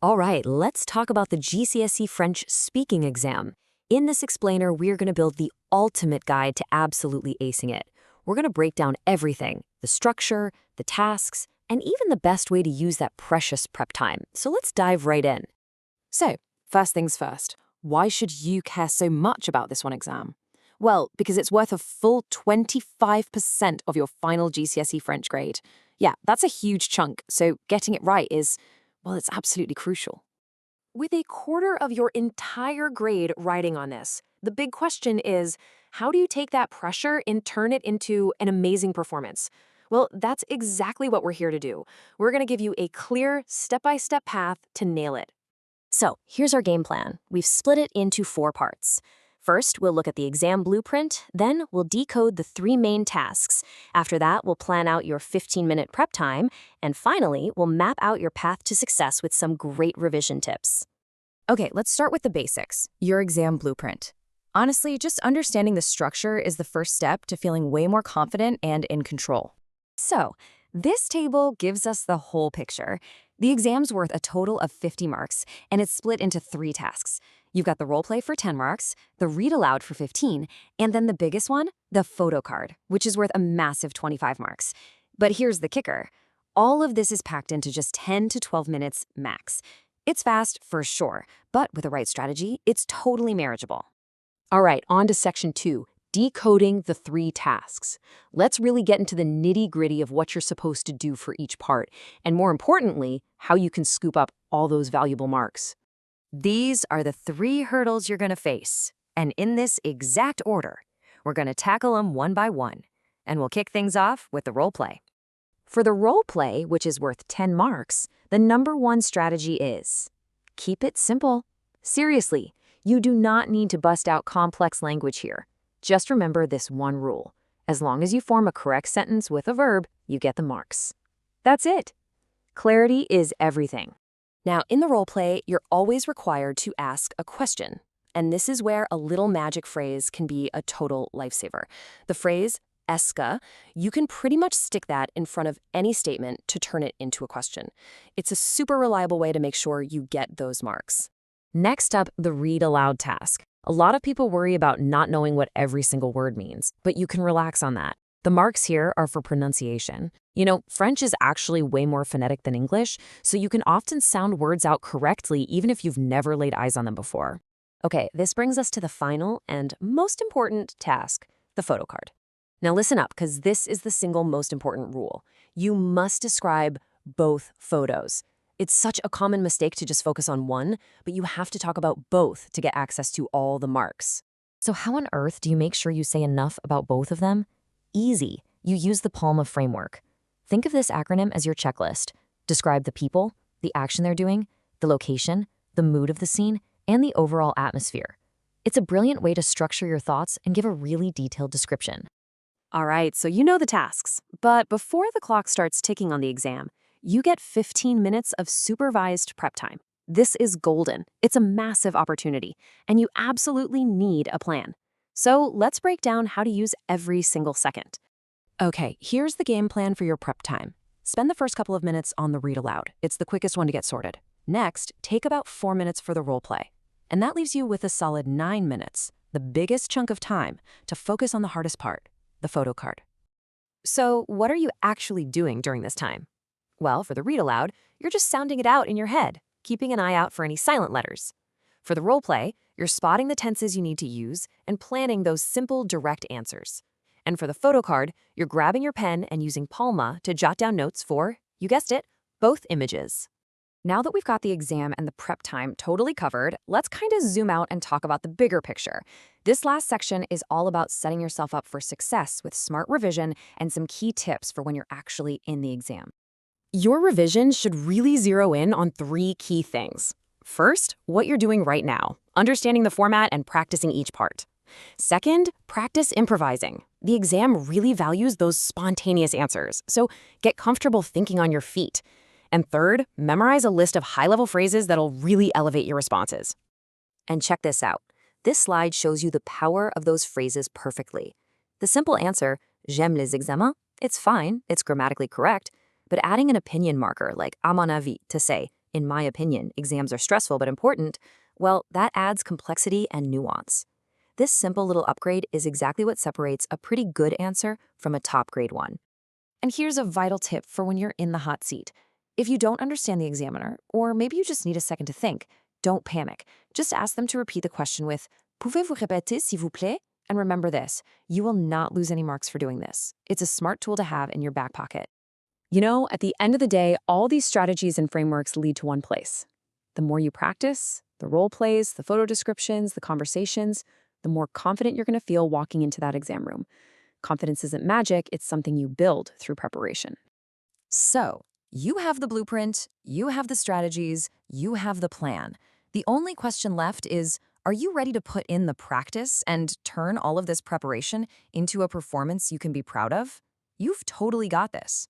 All right, let's talk about the GCSE French speaking exam. In this explainer, we're going to build the ultimate guide to absolutely acing it. We're going to break down everything, the structure, the tasks, and even the best way to use that precious prep time. So let's dive right in. So, first things first, why should you care so much about this one exam? Well, because it's worth a full 25% of your final GCSE French grade. Yeah, that's a huge chunk, so getting it right is, well, it's absolutely crucial. With a quarter of your entire grade riding on this, the big question is, how do you take that pressure and turn it into an amazing performance? Well, that's exactly what we're here to do. We're going to give you a clear, step-by-step path to nail it. So here's our game plan. We've split it into 4 parts. First, we'll look at the exam blueprint, then we'll decode the 3 main tasks. After that, we'll plan out your 15-minute prep time, and finally, we'll map out your path to success with some great revision tips. Okay, let's start with the basics, your exam blueprint. Honestly, just understanding the structure is the first step to feeling way more confident and in control. So, this table gives us the whole picture. The exam's worth a total of 50 marks, and it's split into 3 tasks. You've got the role play for 10 marks, the read aloud for 15, and then the biggest one, the photo card, which is worth a massive 25 marks. But here's the kicker. All of this is packed into just 10 to 12 minutes max. It's fast for sure, but with the right strategy, it's totally manageable. All right, on to section 2, decoding the 3 tasks. Let's really get into the nitty-gritty of what you're supposed to do for each part, and more importantly, how you can scoop up all those valuable marks. These are the 3 hurdles you're going to face, and in this exact order, we're going to tackle them one by one, and we'll kick things off with the role play. For the role play, which is worth 10 marks, the number 1 strategy is keep it simple. Seriously, you do not need to bust out complex language here. Just remember this one rule. As long as you form a correct sentence with a verb, you get the marks. That's it. Clarity is everything. Now, in the role play, you're always required to ask a question. And this is where a little magic phrase can be a total lifesaver. The phrase, ESCA, you can pretty much stick that in front of any statement to turn it into a question. It's a super reliable way to make sure you get those marks. Next up, the read aloud task. A lot of people worry about not knowing what every single word means, but you can relax on that. The marks here are for pronunciation. You know, French is actually way more phonetic than English, so you can often sound words out correctly even if you've never laid eyes on them before. Okay, this brings us to the final and most important task, the photo card. Now listen up, because this is the single most important rule. You must describe both photos. It's such a common mistake to just focus on one, but you have to talk about both to get access to all the marks. So how on earth do you make sure you say enough about both of them? Easy. You use the PALMA framework. Think of this acronym as your checklist. Describe the people, the action they're doing, the location, the mood of the scene, and the overall atmosphere. It's a brilliant way to structure your thoughts and give a really detailed description. All right, so you know the tasks, but before the clock starts ticking on the exam, you get 15 minutes of supervised prep time. This is golden. It's a massive opportunity, and you absolutely need a plan. So let's break down how to use every single second. Okay, here's the game plan for your prep time. Spend the first couple of minutes on the read aloud. It's the quickest one to get sorted. Next, take about 4 minutes for the role play. And that leaves you with a solid 9 minutes, the biggest chunk of time, to focus on the hardest part, the photo card. So what are you actually doing during this time? Well, for the read aloud, you're just sounding it out in your head, keeping an eye out for any silent letters. For the role play, you're spotting the tenses you need to use and planning those simple, direct answers. And for the photo card, you're grabbing your pen and using PALMA to jot down notes for, you guessed it, both images. Now that we've got the exam and the prep time totally covered, let's kind of zoom out and talk about the bigger picture. This last section is all about setting yourself up for success with smart revision and some key tips for when you're actually in the exam. Your revision should really zero in on 3 key things. First, what you're doing right now, understanding the format and practicing each part. Second, practice improvising. The exam really values those spontaneous answers, so get comfortable thinking on your feet. And third, memorize a list of high-level phrases that'll really elevate your responses. And check this out. This slide shows you the power of those phrases perfectly. The simple answer, j'aime les examens, it's fine, it's grammatically correct, but adding an opinion marker like à mon avis to say, in my opinion, exams are stressful but important, well, that adds complexity and nuance. This simple little upgrade is exactly what separates a pretty good answer from a top grade one. And here's a vital tip for when you're in the hot seat. If you don't understand the examiner, or maybe you just need a second to think, don't panic. Just ask them to repeat the question with, Pouvez-vous répéter, s'il vous plaît? And remember this, you will not lose any marks for doing this. It's a smart tool to have in your back pocket. You know, at the end of the day, all these strategies and frameworks lead to one place. The more you practice, the role plays, the photo descriptions, the conversations, the more confident you're going to feel walking into that exam room. Confidence isn't magic, it's something you build through preparation. So, you have the blueprint, you have the strategies, you have the plan. The only question left is, are you ready to put in the practice and turn all of this preparation into a performance you can be proud of? You've totally got this.